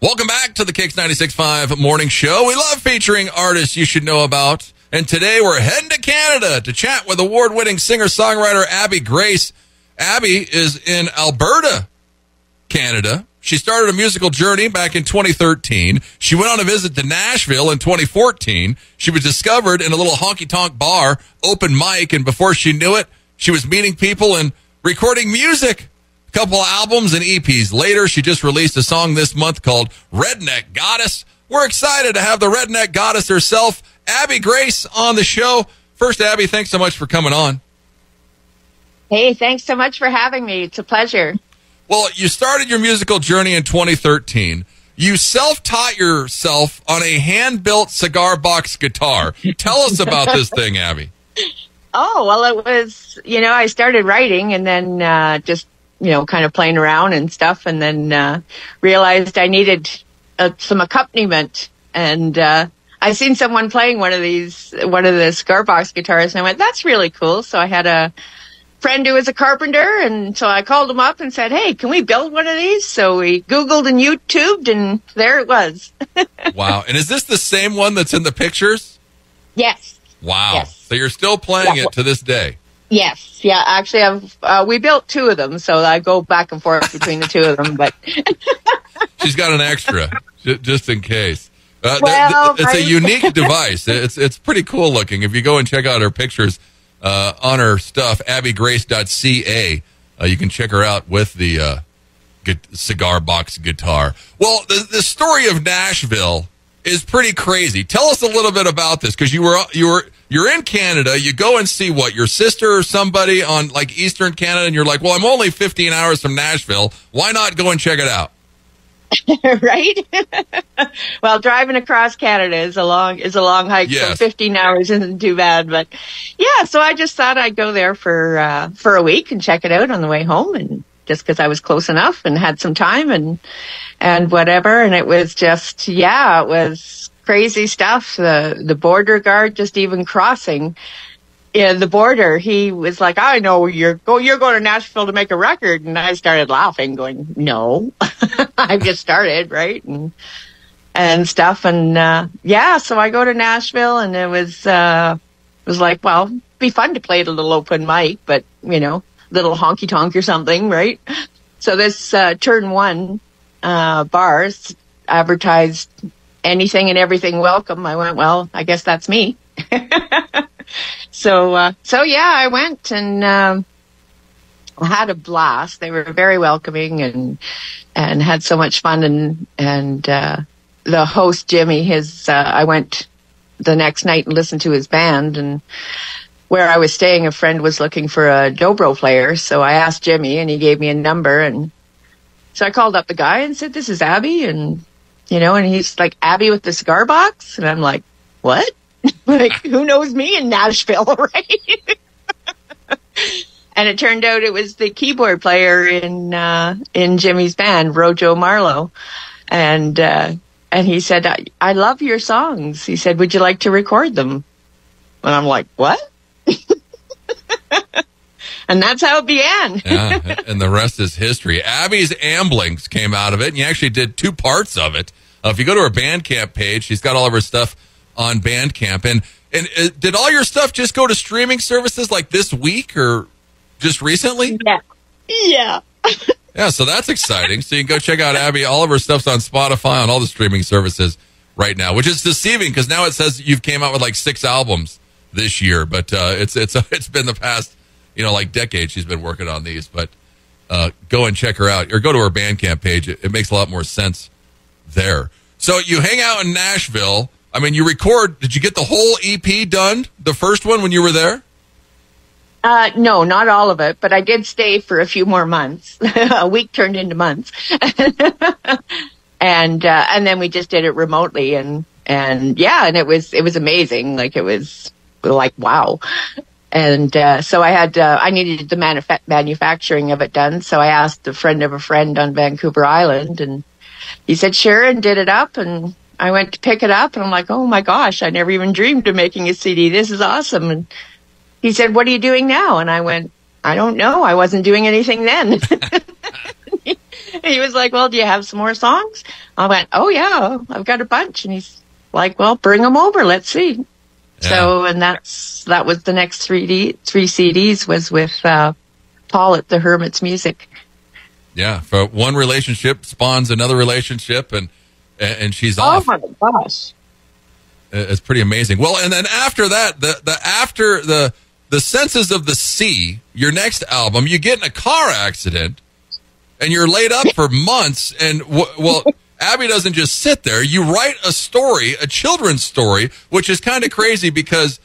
Welcome back to the KIX 96.5 Morning Show. We love featuring artists you should know about. And today we're heading to Canada to chat with award-winning singer-songwriter Abby Grace. Abby is in Alberta, Canada. She started a musical journey back in 2013. She went on a visit to Nashville in 2014. She was discovered in a little honky-tonk bar, open mic, and before she knew it, she was meeting people and recording music. A couple of albums and EPs later, she just released a song this month called Redneck Goddess. We're excited to have the Redneck Goddess herself, Abby Grace, on the show. First, Abby, thanks so much for coming on. Hey, thanks so much for having me. It's a pleasure. Well, you started your musical journey in 2013. You self-taught yourself on a hand-built cigar box guitar. Tell us about this thing, Abby. Oh, well, it was, I started writing and then just, kind of playing around and stuff, and then realized I needed some accompaniment. And I seen someone playing one of the cigar box guitars, and I went, that's really cool. So I had a friend who was a carpenter, and so I called him up and said, hey, can we build one of these? So we Googled and YouTubed, and there it was. Wow. And is this the same one that's in the pictures? Yes. Wow. Yes. So you're still playing it to this day? Yes. Yeah, actually, we built two of them, so I go back and forth between the two of them. But she's got an extra, just in case. It's a unique device. It's pretty cool looking. If you go and check out her pictures on her stuff, abbygrace.ca, you can check her out with the cigar box guitar. Well, the story of Nashville is pretty crazy. Tell us a little bit about this, because you're in Canada. You go and see your sister or somebody on like Eastern Canada, and you're like, well, I'm only 15 hours from Nashville. Why not go and check it out? Right? Well, driving across Canada is a long hike. Yes. So 15 hours isn't too bad, but yeah. So I just thought I'd go there for a week and check it out on the way home, and just because I was close enough and had some time and whatever. And it was just, it was crazy stuff. The border guard just even crossing the border, he was like, I know you're going to Nashville to make a record. And I started laughing, going, no, I've just started, right? And stuff. And so I go to Nashville, and it was like, well, it'd be fun to play at a little open mic, but little honky tonk or something, right? So this Turn One bars advertised anything and everything welcome. I went, well, I guess that's me. So I went and had a blast. They were very welcoming and had so much fun. And the host, Jimmy, I went the next night and listened to his band. And where I was staying, a friend was looking for a dobro player. So I asked Jimmy, and he gave me a number. And so I called up the guy and said, this is Abby. And, and he's like, Abby with the cigar box? And I'm like, what? Like, who knows me in Nashville, right? And it turned out it was the keyboard player in Jimmy's band, Rojo Marlowe. And he said, I love your songs. He said, would you like to record them? And I'm like, what? And that's how it began. Yeah, and the rest is history. Abby's Amblings came out of it, and you actually did two parts of it. If you go to her Bandcamp page, she's got all of her stuff on Bandcamp. And did all your stuff just go to streaming services like this week or just recently? Yeah. Yeah, so that's exciting. So you can go check out Abby. All of her stuff's on Spotify, on all the streaming services right now, which is deceiving because now it says you've came out with like 6 albums this year. But it's been the past, like decade she's been working on these. But go and check her out or go to her Bandcamp page. It makes a lot more sense there. So you hang out in Nashville. I mean, you record. Did you get the whole EP done, the first one, when you were there? No, not all of it, but I did stay for a few more months. A week turned into months. And then we just did it remotely and it was amazing. Like, it was like, wow. And so I needed the manufacturing of it done. So I asked a friend of a friend on Vancouver Island, and he said, sure, and did it up. And I went to pick it up, and I'm like, oh my gosh, I never even dreamed of making a CD. This is awesome. And he said, what are you doing now? And I went, I don't know. I wasn't doing anything then. He was like, well, do you have some more songs? I went, oh, yeah, I've got a bunch. And he's like, well, bring them over. Let's see. Yeah. So, and that was the next three CDs was with Paul at the Hermit's Music. Yeah, for one relationship spawns another relationship, and she's off. Oh, my gosh. It's pretty amazing. Well, and then after that, after the Senses of the Sea, your next album, you get in a car accident, and you're laid up for months. And well, Abby doesn't just sit there. You write a story, a children's story, which is kind of crazy because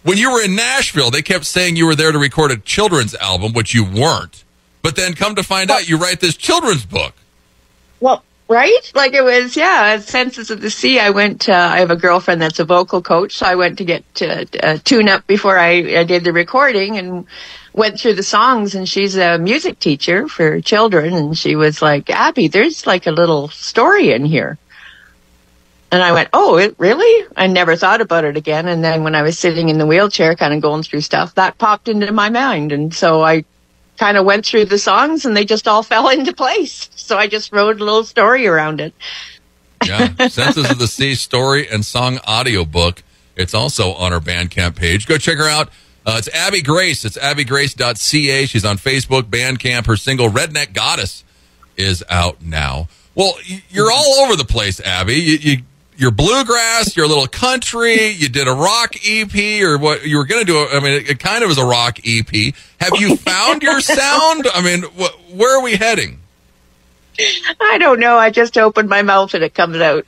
when you were in Nashville, they kept saying you were there to record a children's album, which you weren't. But then come to find out, you write this children's book. Well, right? Like it was, Senses of the Sea. I have a girlfriend that's a vocal coach, so I went to get tune up before I did the recording and went through the songs, and she's a music teacher for children, and she was like, Abby, there's like a little story in here. And I went, oh, it really? I never thought about it again. And then when I was sitting in the wheelchair kind of going through stuff, that popped into my mind. And so I kind of went through the songs and they just all fell into place. So I just wrote a little story around it. Yeah, Senses of the Sea story and song audiobook. It's also on our Bandcamp page. Go check her out. It's Abby Grace. It's abbygrace.ca. She's on Facebook, Bandcamp. Her single, Redneck Goddess, is out now. Well, you're all over the place, Abby. You're bluegrass, you're a little country, you did a rock EP, or what you were going to do. I mean, it kind of is a rock EP. Have you found your sound? I mean, where are we heading? I don't know. I just opened my mouth and it comes out.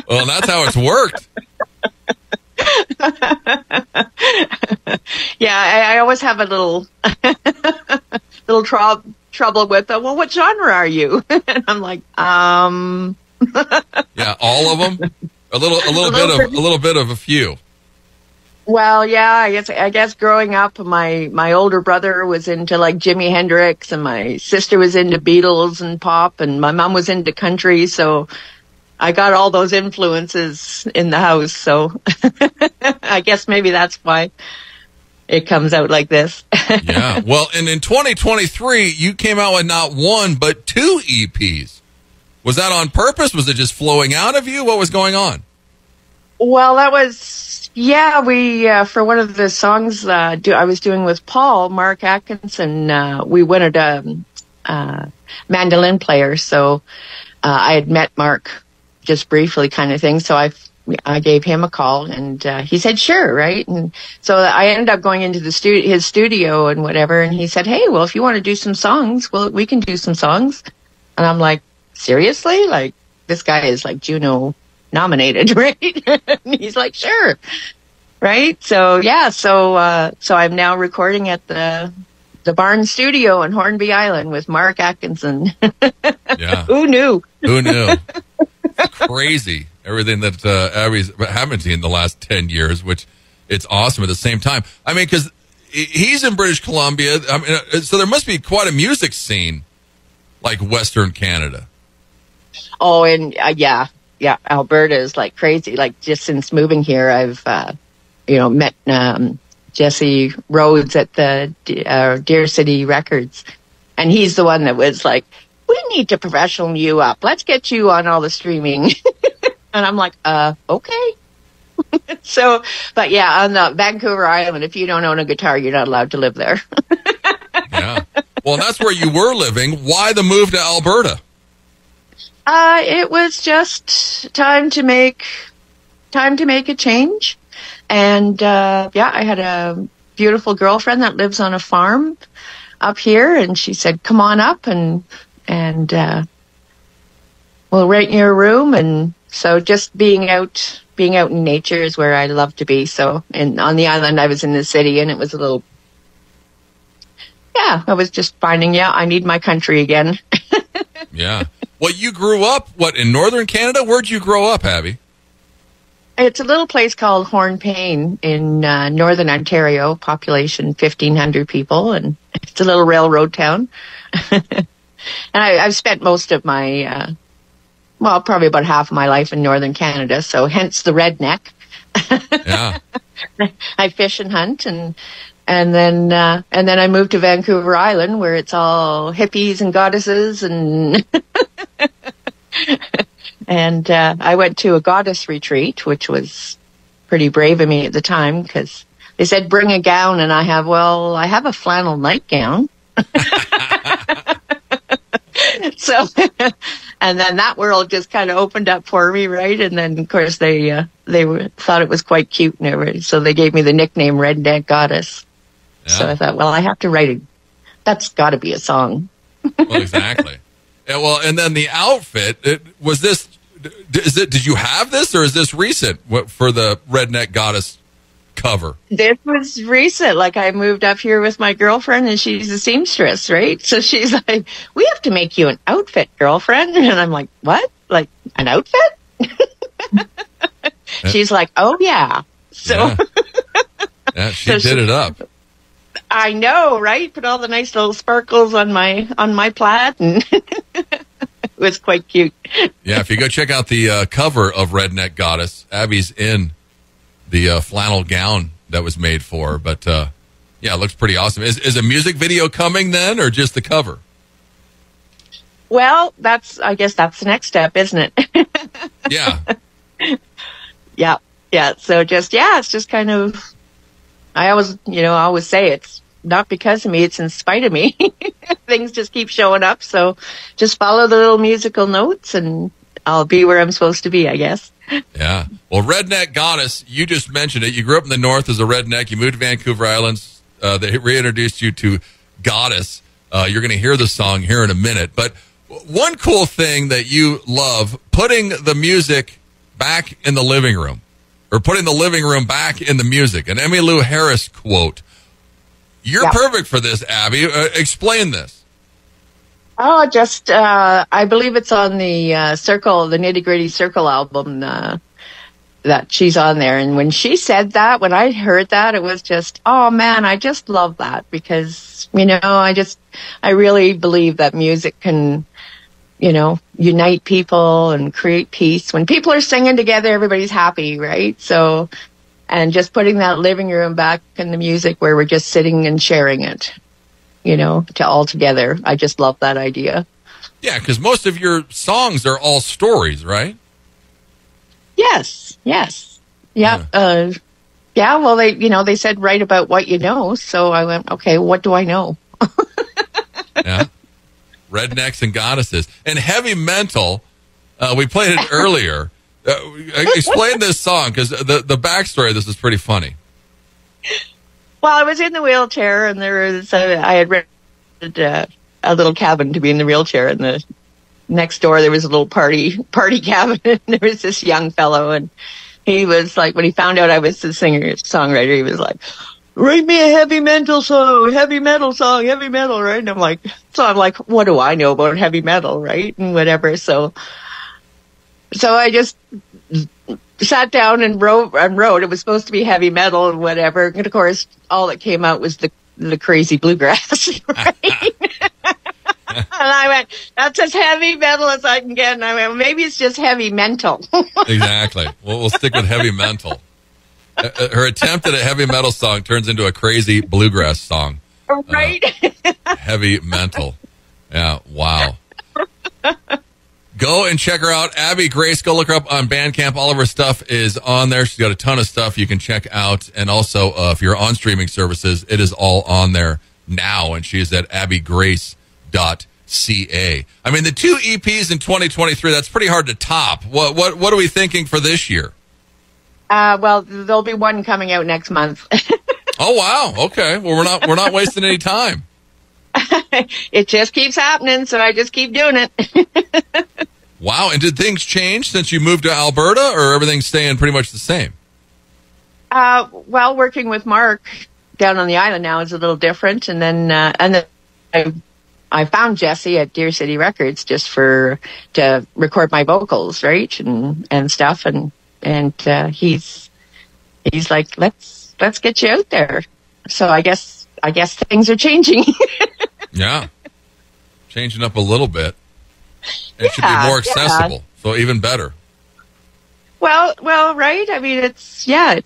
Well, that's how it's worked. Yeah, I always have a little trouble with, well, what genre are you? And I'm like, Yeah, all of them. A little bit of a few. Well, yeah, I guess growing up, my older brother was into like Jimi Hendrix, and my sister was into Beatles and pop, and my mom was into country. So I got all those influences in the house. So I guess maybe that's why it comes out like this. Yeah. Well, and in 2023, you came out with not one but 2 EPs. Was that on purpose? Was it just flowing out of you? What was going on? Well, that was, we, for one of the songs I was doing with Paul, Mark Atkinson, we wanted a mandolin player. So I had met Mark just briefly kind of thing. So I gave him a call, and he said, sure, right? And so I ended up going into his studio and whatever, and he said, hey, well, if you want to do some songs, well, we can do some songs. And I'm like, seriously? Like, this guy is like Juno nominated, right? And he's like, sure. Right? So, so I'm now recording at the Barn Studio in Hornby Island with Mark Atkinson. Yeah. Who knew? Who knew? Crazy. Everything that Abby's happened to you in the last 10 years, which it's awesome at the same time. I mean, because he's in British Columbia. I mean, so there must be quite a music scene like Western Canada. Oh, and Alberta is like crazy. Like just since moving here, I've met Jesse Rhodes at the Deer City Records, and he's the one that was like, "We need to professional you up. Let's get you on all the streaming." And I'm like, okay. So, but yeah, on the Vancouver Island, if you don't own a guitar, you're not allowed to live there. Yeah. Well, that's where you were living. Why the move to Alberta? It was just time to make a change. And, I had a beautiful girlfriend that lives on a farm up here, and she said, come on up and we'll rent you a room. And so just being out in nature is where I love to be. So, and on the island, I was in the city, and it was a little, I was just finding, I need my country again. Yeah. Well, you grew up, in northern Canada? Where'd you grow up, Abby? It's a little place called Hornpain in northern Ontario, population 1,500 people, and it's a little railroad town. And I've spent most of my, probably about half of my life in northern Canada, so hence the redneck. Yeah. I fish and hunt, and then I moved to Vancouver Island, where it's all hippies and goddesses, and and I went to a goddess retreat, which was pretty brave of me at the time, because they said bring a gown, and I have a flannel nightgown. So, and then that world just kind of opened up for me, right? And then, of course, they thought it was quite cute and everything, so they gave me the nickname Redneck Goddess. Yeah. So I thought, well, I have to write it. That's got to be a song. Well, exactly. Yeah, well, and then the outfit, did you have this, or is this recent for the Redneck Goddess cover? This was recent. Like, I moved up here with my girlfriend, and she's a seamstress, right? So she's like, we have to make you an outfit, girlfriend. And I'm like, what? Like, an outfit? She's like, oh, yeah. So yeah, she did it up. I know, right? Put all the nice little sparkles on my plaid, and it was quite cute. Yeah, if you go check out the cover of Redneck Goddess, Abby's in the flannel gown that was made for her. But yeah, it looks pretty awesome. Is a music video coming then, or just the cover? Well, I guess that's the next step, isn't it? Yeah. Yeah. So it's just kind of, I always say it's not because of me, it's in spite of me. Things just keep showing up. So just follow the little musical notes, and I'll be where I'm supposed to be, I guess. Yeah. Well, Redneck Goddess, you just mentioned it. You grew up in the North as a redneck. You moved to Vancouver Islands. They reintroduced you to Goddess. You're going to hear the song here in a minute. But one cool thing that you love, putting the music back in the living room, or putting the living room back in the music. An Emmylou Harris quote. You're perfect for this, Abby. Explain this. Oh, I believe it's on the Circle, the Nitty Gritty Circle album that she's on there. And when she said that, when I heard that, it was just, oh man, I just love that, because, I really believe that music can, unite people and create peace. When people are singing together, everybody's happy, right? So, and just putting that living room back in the music where we're just sitting and sharing it, to all together. I just love that idea. Yeah, because most of your songs are all stories, right? Yes. Yeah. Well, they said write about what you know. So I went, okay, what do I know? Yeah. Rednecks and Goddesses. And Heavy Mental, we played it earlier. Explain this song, because the backstory of this is pretty funny. Well, I was in the wheelchair, and I had rented a little cabin to be in the wheelchair, and the next door there was a little party cabin, and there was this young fellow, and he was like, when he found out I was the singer-songwriter, he was like, write me a heavy metal song, right? And I'm like, what do I know about heavy metal, right? And whatever. So I just sat down and wrote. It was supposed to be heavy metal and whatever. And of course, all that came out was the crazy bluegrass, right? And I went, that's as heavy metal as I can get. And I went, maybe it's just heavy mental. Exactly. We'll stick with heavy mental. Her attempt at a heavy metal song turns into a crazy bluegrass song. Right. Heavy mental. Yeah. Wow. Go and check her out. Abby Grace, go look her up on Bandcamp. All of her stuff is on there. She's got a ton of stuff you can check out. And also, if you're on streaming services, it is all on there now. And she is at abbygrace.ca. I mean, the 2 EPs in 2023, that's pretty hard to top. What are we thinking for this year? Well, there'll be one coming out next month. Oh, wow. Okay. Well, we're not wasting any time. It just keeps happening, so I just keep doing it. Wow. And did things change since you moved to Alberta, or everything's staying pretty much the same? Well, working with Mark down on the island now is a little different. And then I found Jesse at Deer City Records just to record my vocals, right? And stuff. And he's like, let's get you out there. So I guess things are changing. Yeah. Changing up a little bit. It should be more accessible. So even better. Well, right. I mean, it's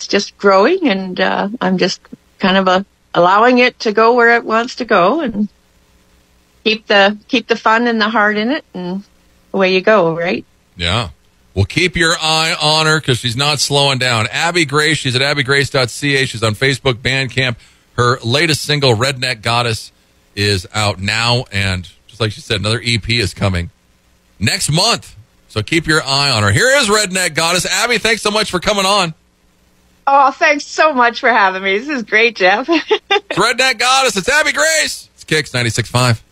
just growing, and I'm just kind of allowing it to go where it wants to go, and keep the fun and the heart in it, and away you go, right? Yeah. Well, keep your eye on her because she's not slowing down. Abby Grace, she's at abbygrace.ca. She's on Facebook, Bandcamp. Her latest single, Redneck Goddess, is out now. And just like she said, another EP is coming next month. So keep your eye on her. Here is Redneck Goddess. Abby, thanks so much for coming on. Oh, thanks so much for having me. This is great, Jeff. It's Redneck Goddess. It's Abby Grace. It's KIX 96.5.